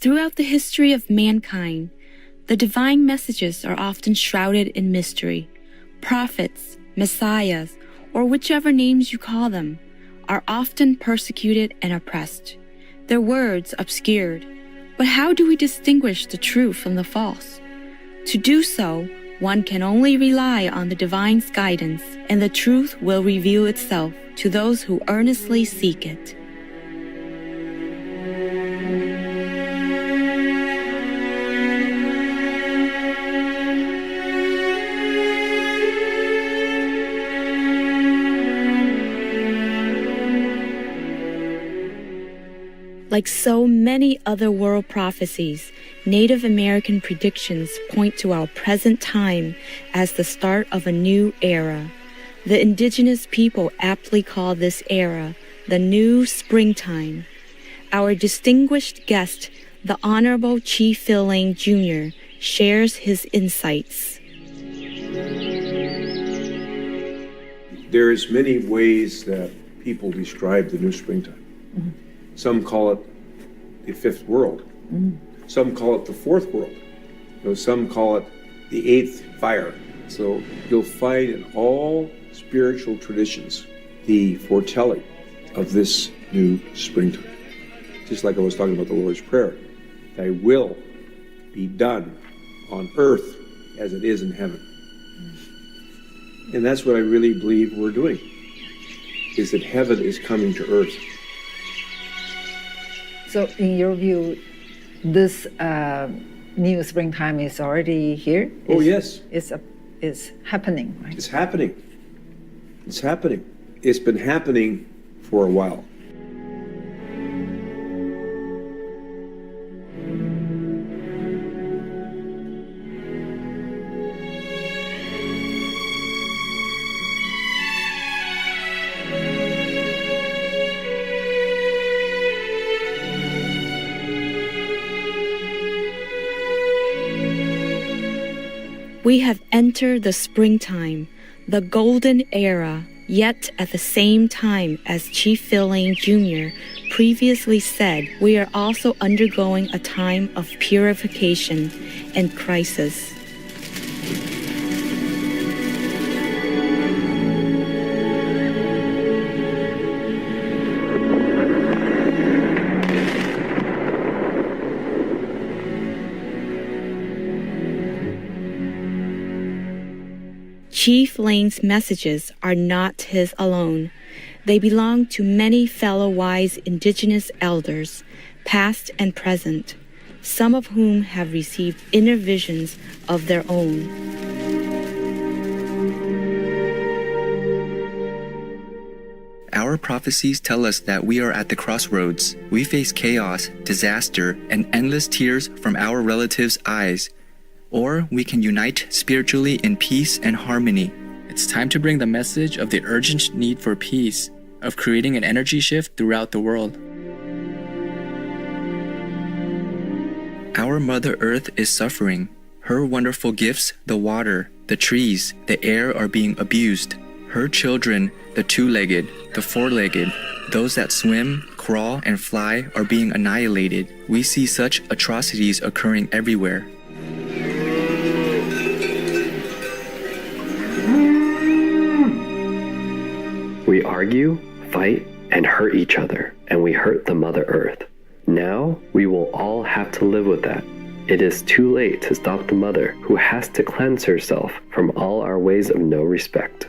Throughout the history of mankind, the divine messages are often shrouded in mystery. Prophets, messiahs, or whichever names you call them, are often persecuted and oppressed, their words obscured. But how do we distinguish the true from the false? To do so, one can only rely on the divine's guidance, and the truth will reveal itself to those who earnestly seek it. Like so many other world prophecies, Native American predictions point to our present time as the start of a new era. The indigenous people aptly call this era the new springtime. Our distinguished guest, the Honorable Chief Phil Lane Jr., shares his insights. There's many ways that people describe the new springtime. Mm-hmm. Some call it the fifth world. Mm-hmm. Some call it the fourth world. Some call it the eighth fire. So you'll find in all spiritual traditions the foretelling of this new springtime. Just like I was talking about the Lord's Prayer, thy will be done on earth as it is in heaven. Mm-hmm. And that's what I really believe we're doing, is that heaven is coming to earth. So in your view, this new springtime is already here? Yes. It's happening, right? It's happening. It's happening. It's been happening for a while. We have entered the springtime, the golden era, yet at the same time, as Chief Phil Lane Jr. previously said, we are also undergoing a time of purification and crisis. Chief Lane's messages are not his alone. They belong to many fellow wise indigenous elders, past and present, some of whom have received inner visions of their own. Our prophecies tell us that we are at the crossroads. We face chaos, disaster, and endless tears from our relatives' eyes. Or we can unite spiritually in peace and harmony. It's time to bring the message of the urgent need for peace, of creating an energy shift throughout the world. Our Mother Earth is suffering. Her wonderful gifts, the water, the trees, the air are being abused. Her children, the two-legged, the four-legged, those that swim, crawl, and fly are being annihilated. We see such atrocities occurring everywhere. We argue, fight, and hurt each other, and we hurt the Mother Earth. Now, we will all have to live with that. It is too late to stop the Mother, who has to cleanse herself from all our ways of no respect.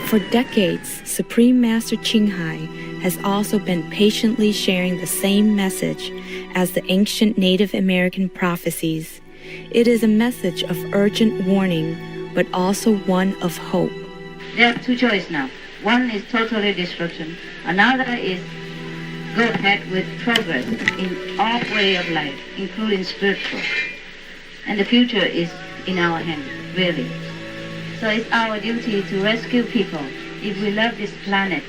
For decades, Supreme Master Ching Hai has also been patiently sharing the same message as the ancient Native American prophecies. It is a message of urgent warning, but also one of hope. There are two choices now. One is totally destruction. Another is go ahead with progress in all way of life, including spiritual. And the future is in our hands, really. So it's our duty to rescue people. If we love this planet,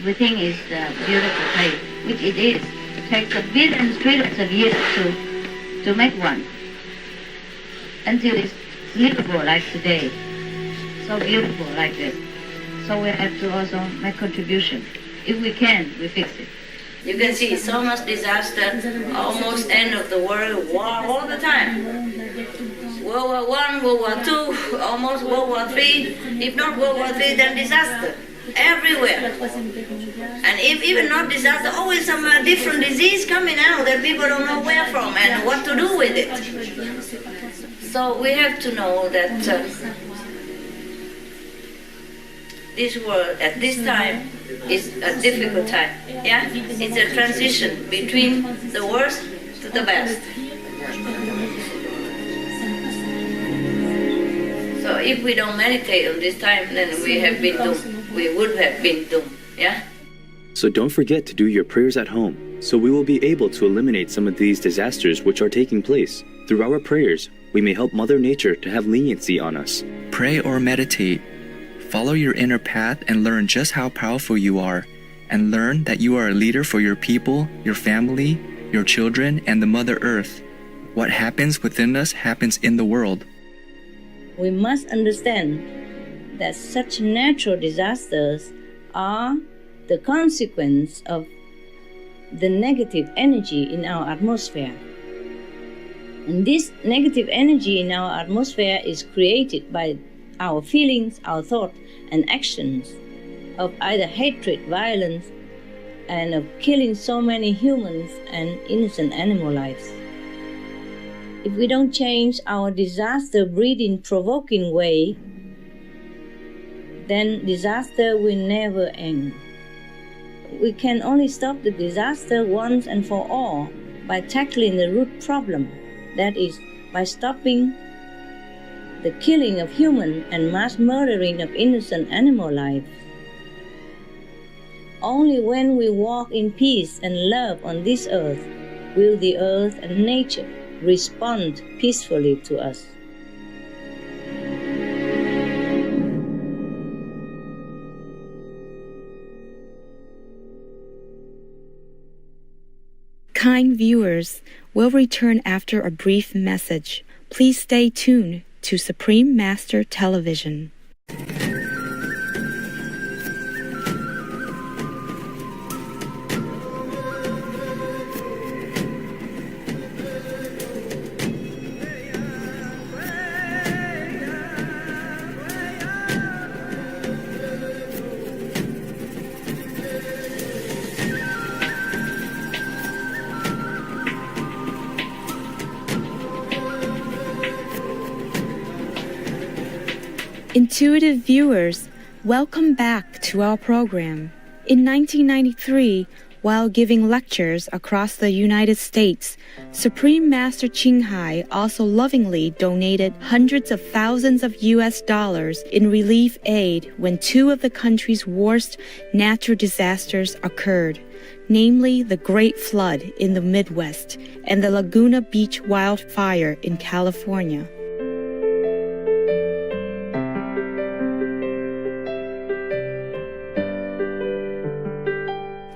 we think it's a beautiful place, which it is. It takes billions of years to make one. until it's livable like today, so beautiful like this. So we have to also make contribution. If we can, we fix it. You can see so much disaster, almost end of the world, war all the time. World War I, World War II, almost World War III. If not World War III, then disaster. Everywhere. And if even not disaster, always some different disease coming out that people don't know where from and what to do with it. So we have to know that this world at this time is a difficult time. Yeah, it's a transition between the worst to the best. So if we don't meditate on this time, then we have been doomed. We would have been doomed. Yeah. So don't forget to do your prayers at home, so we will be able to eliminate some of these disasters which are taking place. Through our prayers, we may help Mother Nature to have leniency on us. Pray or meditate. Follow your inner path and learn just how powerful you are, and learn that you are a leader for your people, your family, your children, and the Mother Earth. What happens within us happens in the world. We must understand that such natural disasters are the consequence of the negative energy in our atmosphere. And this negative energy in our atmosphere is created by our feelings, our thoughts, and actions of either hatred, violence, and of killing so many humans and innocent animal lives. If we don't change our disaster-breeding, provoking way, then disaster will never end. We can only stop the disaster once and for all by tackling the root problem, that is, by stopping the killing of human and mass murdering of innocent animal lives. Only when we walk in peace and love on this earth will the earth and nature respond peacefully to us. Kind viewers, we'll return after a brief message. Please stay tuned to Supreme Master Television. Intuitive viewers, welcome back to our program. In 1993, while giving lectures across the United States, Supreme Master Ching Hai also lovingly donated hundreds of thousands of US dollars in relief aid when two of the country's worst natural disasters occurred, namely the Great Flood in the Midwest and the Laguna Beach wildfire in California.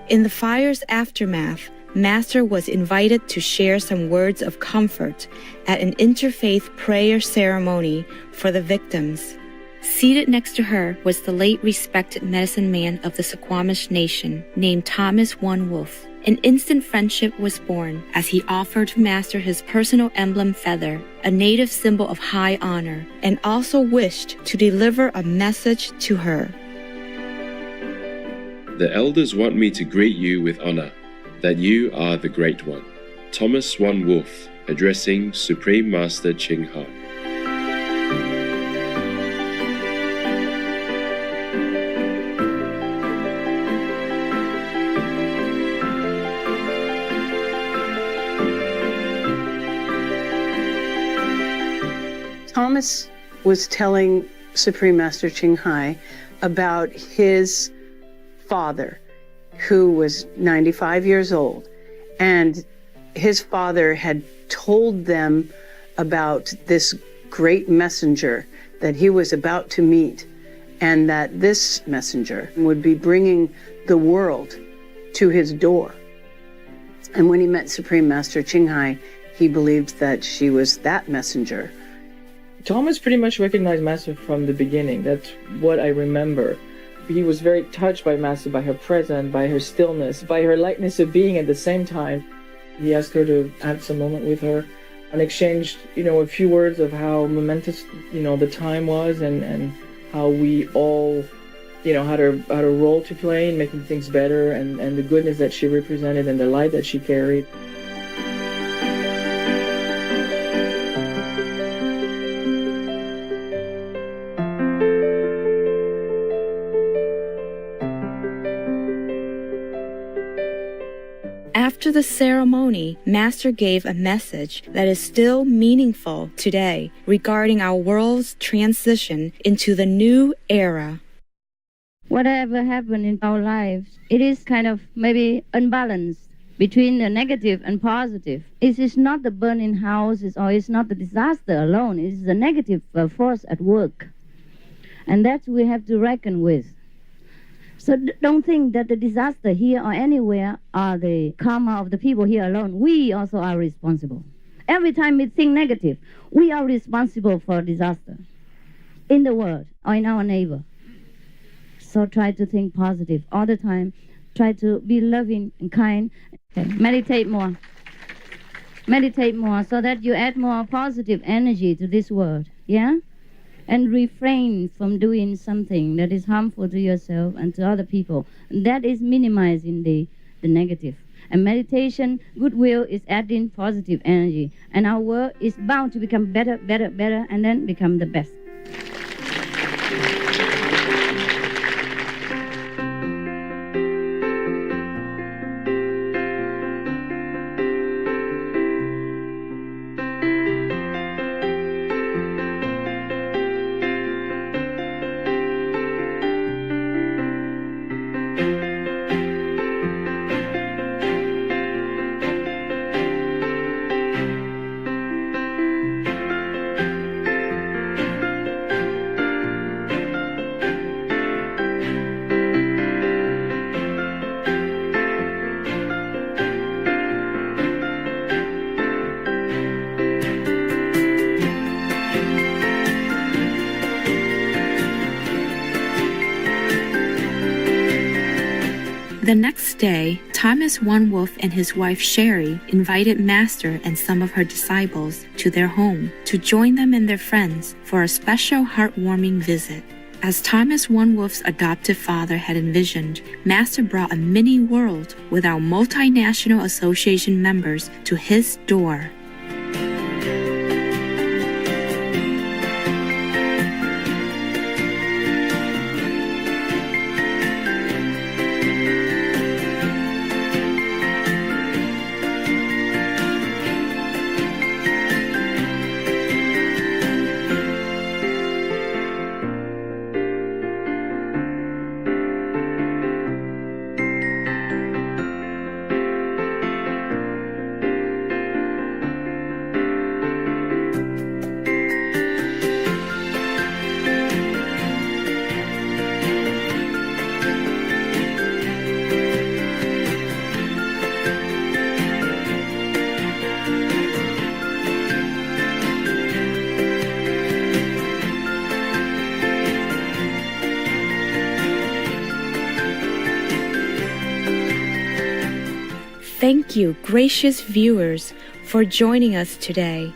In the fire's aftermath, Master was invited to share some words of comfort at an interfaith prayer ceremony for the victims. Seated next to her was the late respected medicine man of the Suquamish Nation named Thomas One Wolf. An instant friendship was born as he offered to Master his personal emblem feather, a native symbol of high honor, and also wished to deliver a message to her. The elders want me to greet you with honor, that you are the Great One. Thomas One Wolf, addressing Supreme Master Ching Hai. Thomas was telling Supreme Master Ching Hai about his father, who was 95 years old, and his father had told them about this great messenger that he was about to meet, and that this messenger would be bringing the world to his door. And when he met Supreme Master Ching Hai, he believed that she was that messenger, Thomas pretty much recognized Master from the beginning. That's what I remember. He was very touched by Master, by her presence, by her stillness, by her lightness of being at the same time. He asked her to have some moment with her and exchanged, a few words of how momentous, the time was and how we all, had a role to play in making things better and the goodness that she represented and the light that she carried. After the ceremony, Master gave a message that is still meaningful today regarding our world's transition into the new era. Whatever happened in our lives, it is kind of maybe unbalanced between the negative and positive. It is not the burning houses or it's not the disaster alone. It is the negative force at work. And that we have to reckon with. So don't think that the disaster here or anywhere are the karma of the people here alone. We also are responsible. Every time we think negative, we are responsible for disaster in the world or in our neighbor. So try to think positive all the time. Try to be loving and kind. Okay. Meditate more. Meditate more so that you add more positive energy to this world. Yeah? And refrain from doing something that is harmful to yourself and to other people. That is minimizing the negative. And meditation, goodwill is adding positive energy. And our world is bound to become better, better, better, and then become the best. The next day, Thomas One Wolf and his wife Sherry invited Master and some of her disciples to their home to join them and their friends for a special heartwarming visit. As Thomas One Wolf's adoptive father had envisioned, Master brought a mini world with our multinational association members to his door. Thank you, gracious viewers, for joining us today.